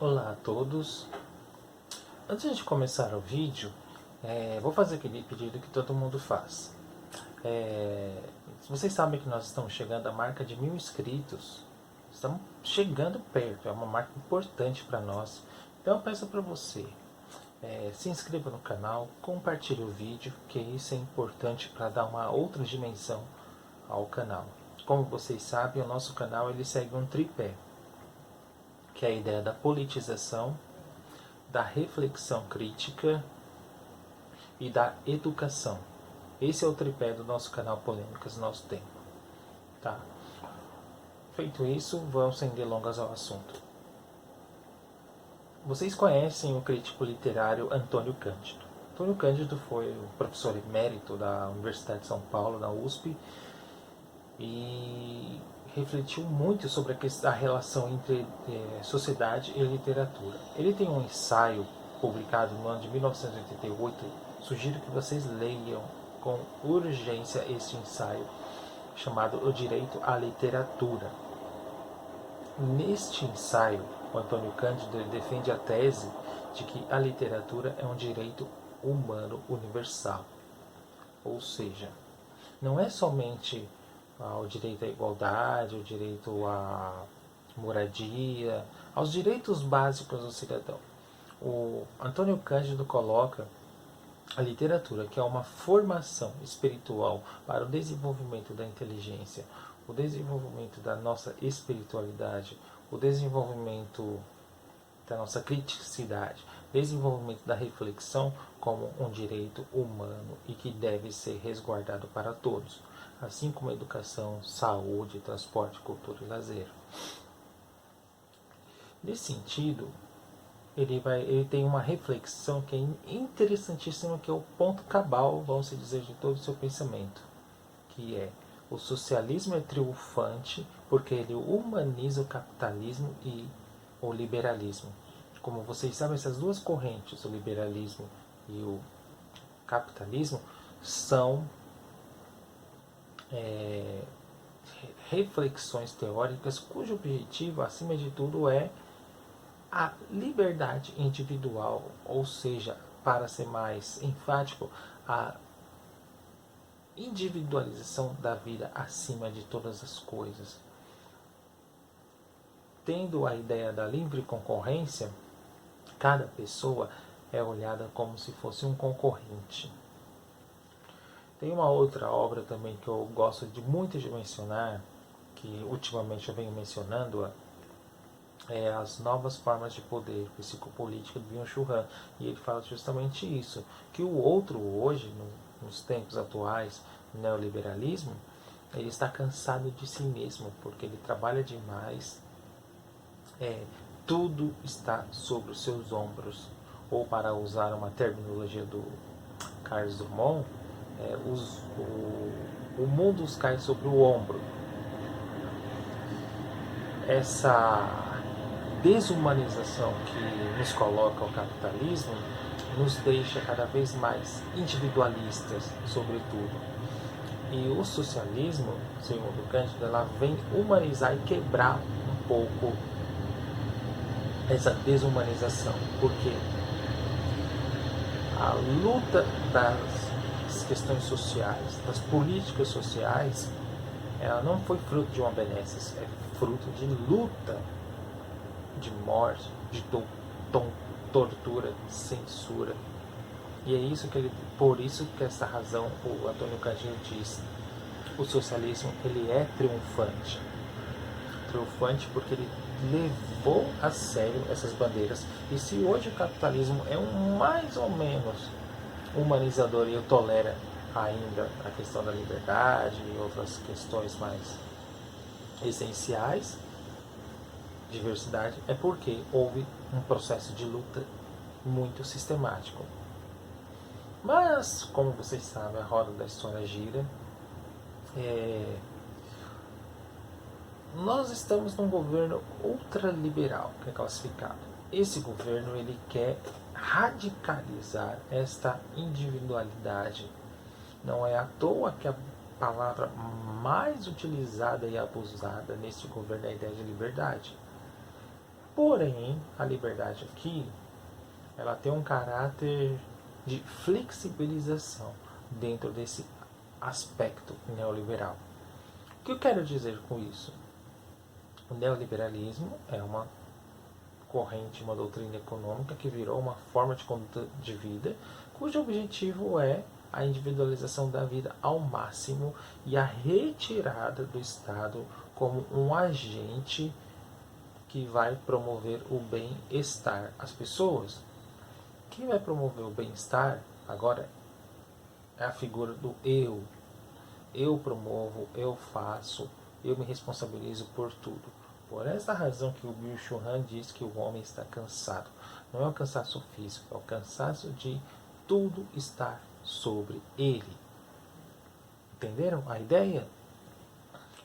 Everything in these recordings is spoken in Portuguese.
Olá a todos. Antes de começar o vídeo, vou fazer aquele pedido que todo mundo faz. Vocês sabem que nós estamos chegando à marca de 1000 inscritos. Estamos chegando perto, é uma marca importante para nós. Então eu peço para você, se inscreva no canal, compartilhe o vídeo, que isso é importante para dar uma outra dimensão ao canal. Como vocês sabem, o nosso canal ele segue um tripé, que é a ideia da politização, da reflexão crítica e da educação. Esse é o tripé do nosso canal Polêmicas do Nosso Tempo. Tá? Feito isso, vamos sem delongas ao assunto. Vocês conhecem o crítico literário Antônio Cândido. Antônio Cândido foi o professor emérito da Universidade de São Paulo, na USP, e refletiu muito sobre a relação entre sociedade e literatura. Ele tem um ensaio publicado no ano de 1988, sugiro que vocês leiam com urgência este ensaio, chamado O Direito à Literatura. Neste ensaio, o Antônio Cândido defende a tese de que a literatura é um direito humano universal. Ou seja, não é somente o direito à igualdade, o direito à moradia, aos direitos básicos do cidadão. O Antônio Cândido coloca a literatura, que é uma formação espiritual para o desenvolvimento da inteligência, o desenvolvimento da nossa espiritualidade, o desenvolvimento da nossa criticidade, desenvolvimento da reflexão como um direito humano e que deve ser resguardado para todos, assim como educação, saúde, transporte, cultura e lazer. Nesse sentido, ele tem uma reflexão que é interessantíssima, que é o ponto cabal, vamos dizer, de todo o seu pensamento, que é: o socialismo é triunfante porque ele humaniza o capitalismo e o liberalismo. Como vocês sabem, essas duas correntes, o liberalismo e o capitalismo, são reflexões teóricas cujo objetivo, acima de tudo, é a liberdade individual, ou seja, para ser mais enfático, a individualização da vida acima de todas as coisas. Tendo a ideia da livre concorrência, cada pessoa é olhada como se fosse um concorrente. Tem uma outra obra também que eu gosto muito de mencionar, que ultimamente eu venho mencionando, é As Novas Formas de Poder, Psicopolítica, do Byung-Chul Han. E ele fala justamente isso, que o outro hoje, nos tempos atuais, no neoliberalismo, ele está cansado de si mesmo, porque ele trabalha demais, tudo está sobre os seus ombros. Ou, para usar uma terminologia do Carlos Drummond, o mundo os cai sobre o ombro. Essa desumanização que nos coloca o capitalismo nos deixa cada vez mais individualistas, sobretudo. E o socialismo, segundo Cândido, ela vem humanizar e quebrar um pouco essa desumanização, porque a luta das questões sociais, das políticas sociais, ela não foi fruto de uma benesse, é fruto de luta, de morte, de tortura, censura. E é isso por isso que essa razão o Antônio Cândido diz: o socialismo ele é triunfante porque ele levou a sério essas bandeiras. E se hoje o capitalismo é um mais ou menos humanizador e tolera ainda a questão da liberdade e outras questões mais essenciais, diversidade, é porque houve um processo de luta muito sistemático. Mas, como vocês sabem, a roda da história gira. Nós estamos num governo ultraliberal, que é classificado. Esse governo ele quer radicalizar esta individualidade. Não é à toa que palavra mais utilizada e abusada neste governo é a ideia de liberdade. Porém, a liberdade aqui, ela tem um caráter de flexibilização dentro desse aspecto neoliberal. O que eu quero dizer com isso? O neoliberalismo é uma corrente, uma doutrina econômica que virou uma forma de conduta de vida, cujo objetivo é a individualização da vida ao máximo e a retirada do Estado como um agente que vai promover o bem-estar às pessoas. Quem vai promover o bem-estar agora é a figura do eu. Eu promovo, eu faço, eu me responsabilizo por tudo. Por essa razão que o Byung-Chul Han diz que o homem está cansado. Não é o cansaço físico, é o cansaço de tudo estar sobre ele. Entenderam a ideia?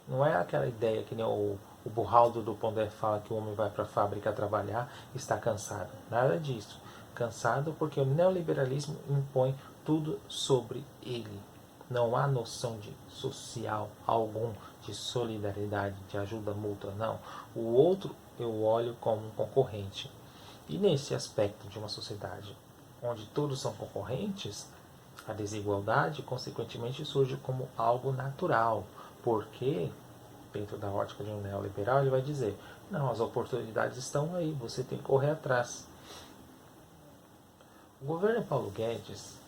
Não é aquela ideia que nem o Burraldo do Pondé fala que o homem vai para a fábrica trabalhar e está cansado. Nada disso. Cansado porque o neoliberalismo impõe tudo sobre ele. Não há noção de social algum, de solidariedade, de ajuda mútua, não. O outro eu olho como um concorrente. E nesse aspecto de uma sociedade onde todos são concorrentes, a desigualdade, consequentemente, surge como algo natural, porque, dentro da ótica de um neoliberal, ele vai dizer, não, as oportunidades estão aí, você tem que correr atrás. O governo Paulo Guedes,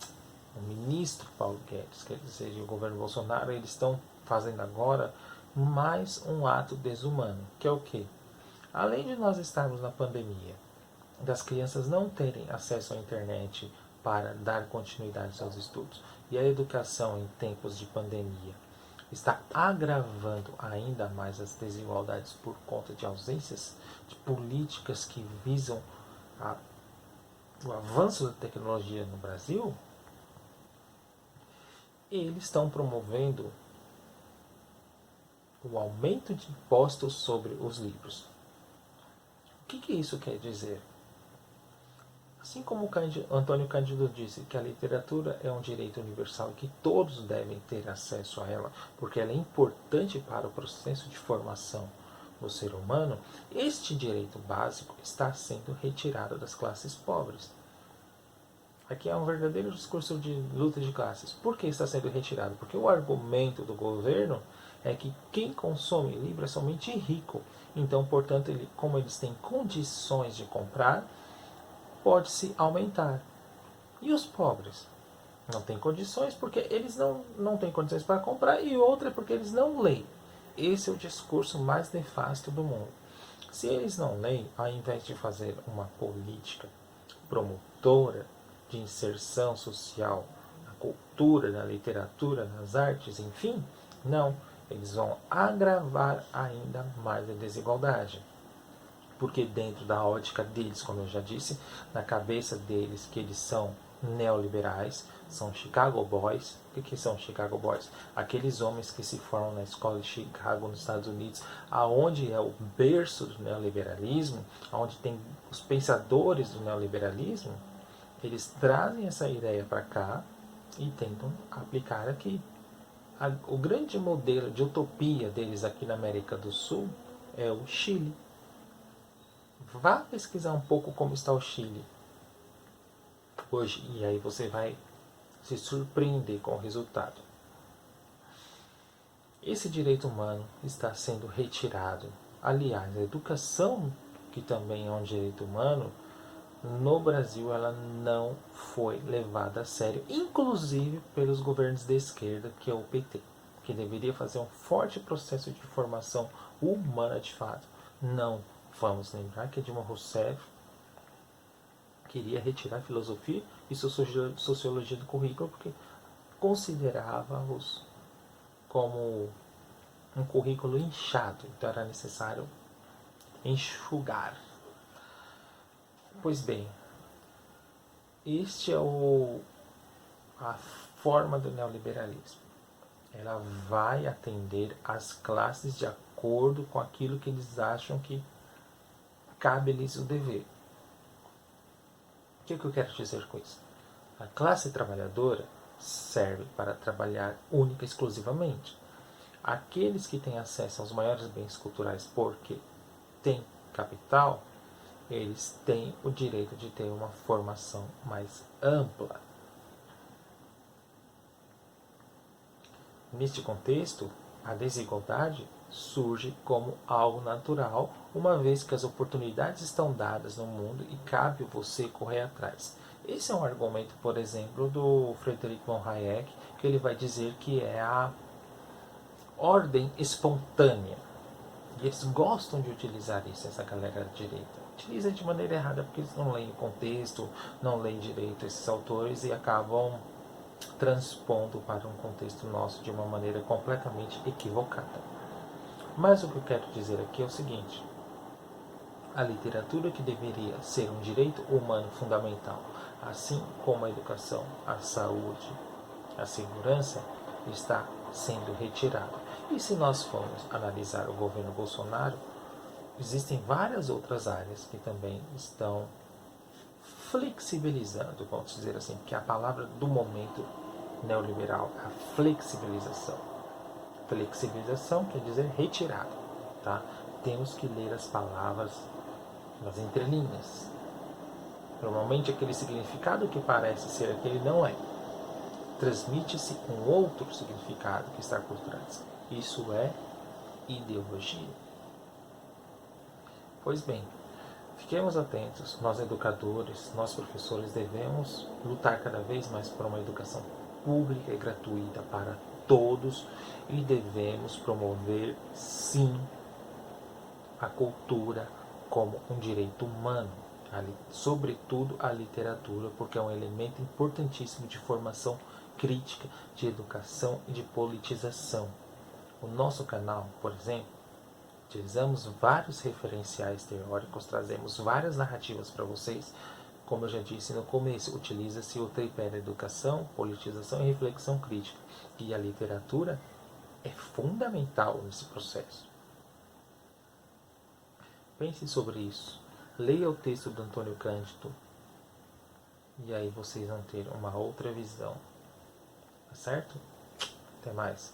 o ministro Paulo Guedes, quer dizer, e o governo Bolsonaro, eles estão fazendo agora mais um ato desumano, que é o quê? Além de nós estarmos na pandemia, das crianças não terem acesso à internet para dar continuidade aos estudos, e a educação em tempos de pandemia está agravando ainda mais as desigualdades por conta de ausências de políticas que visam o avanço da tecnologia no Brasil, eles estão promovendo o aumento de impostos sobre os livros. O que isso quer dizer? Assim como o Antônio Cândido disse que a literatura é um direito universal e que todos devem ter acesso a ela, porque ela é importante para o processo de formação do ser humano, este direito básico está sendo retirado das classes pobres. Aqui é um verdadeiro discurso de luta de classes. Por que está sendo retirado? Porque o argumento do governo é que quem consome livro é somente rico. Então, portanto, como eles têm condições de comprar, pode-se aumentar. E os pobres? Não têm condições porque eles não têm condições para comprar, e outra é porque eles não leem. Esse é o discurso mais nefasto do mundo. Se eles não leem, ao invés de fazer uma política promotora de inserção social na cultura, na literatura, nas artes, enfim, não. Eles vão agravar ainda mais a desigualdade. Porque dentro da ótica deles, como eu já disse, na cabeça deles que eles são neoliberais, são Chicago Boys. O que são Chicago Boys? Aqueles homens que se formam na escola de Chicago, nos Estados Unidos, aonde é o berço do neoliberalismo, aonde tem os pensadores do neoliberalismo, eles trazem essa ideia para cá e tentam aplicar aqui. O grande modelo de utopia deles aqui na América do Sul é o Chile. Vá pesquisar um pouco como está o Chile hoje e aí você vai se surpreender com o resultado. Esse direito humano está sendo retirado. Aliás, a educação, que também é um direito humano, no Brasil ela não foi levada a sério, inclusive pelos governos de esquerda, que é o PT, que deveria fazer um forte processo de formação humana de fato. Não. Vamos lembrar que Dilma Rousseff queria retirar a filosofia e sociologia do currículo porque considerava-os como um currículo inchado, então era necessário enxugar. Pois bem, este é a forma do neoliberalismo. Ela vai atender as classes de acordo com aquilo que eles acham que cabe-lhes o dever. O que eu quero dizer com isso? A classe trabalhadora serve para trabalhar única e exclusivamente. Aqueles que têm acesso aos maiores bens culturais porque têm capital, eles têm o direito de ter uma formação mais ampla. Neste contexto, a desigualdade surge como algo natural, uma vez que as oportunidades estão dadas no mundo e cabe você correr atrás. Esse é um argumento, por exemplo, do Friedrich von Hayek, que ele vai dizer que é a ordem espontânea. E eles gostam de utilizar isso, essa galera da direita. Utiliza de maneira errada porque eles não leem o contexto, não leem direito esses autores e acabam transpondo para um contexto nosso de uma maneira completamente equivocada. Mas o que eu quero dizer aqui é o seguinte: a literatura, que deveria ser um direito humano fundamental, assim como a educação, a saúde, a segurança, está sendo retirada. E se nós formos analisar o governo Bolsonaro, existem várias outras áreas que também estão flexibilizando, vamos dizer assim, que é a palavra do momento neoliberal, a flexibilização. Flexibilização quer dizer retirada, tá? Temos que ler as palavras nas entrelinhas. Normalmente aquele significado que parece ser aquele não é. Transmite-se um outro significado que está por trás. Isso é ideologia. Pois bem, fiquemos atentos, nós educadores, nós professores devemos lutar cada vez mais por uma educação pública e gratuita para todos e devemos promover, sim, a cultura como um direito humano, sobretudo a literatura, porque é um elemento importantíssimo de formação crítica, de educação e de politização. O nosso canal, por exemplo, utilizamos vários referenciais teóricos, trazemos várias narrativas para vocês. Como eu já disse no começo, utiliza-se o tripé da educação, politização e reflexão crítica. E a literatura é fundamental nesse processo. Pense sobre isso. Leia o texto do Antônio Cândido. E aí vocês vão ter uma outra visão. Tá certo? Até mais.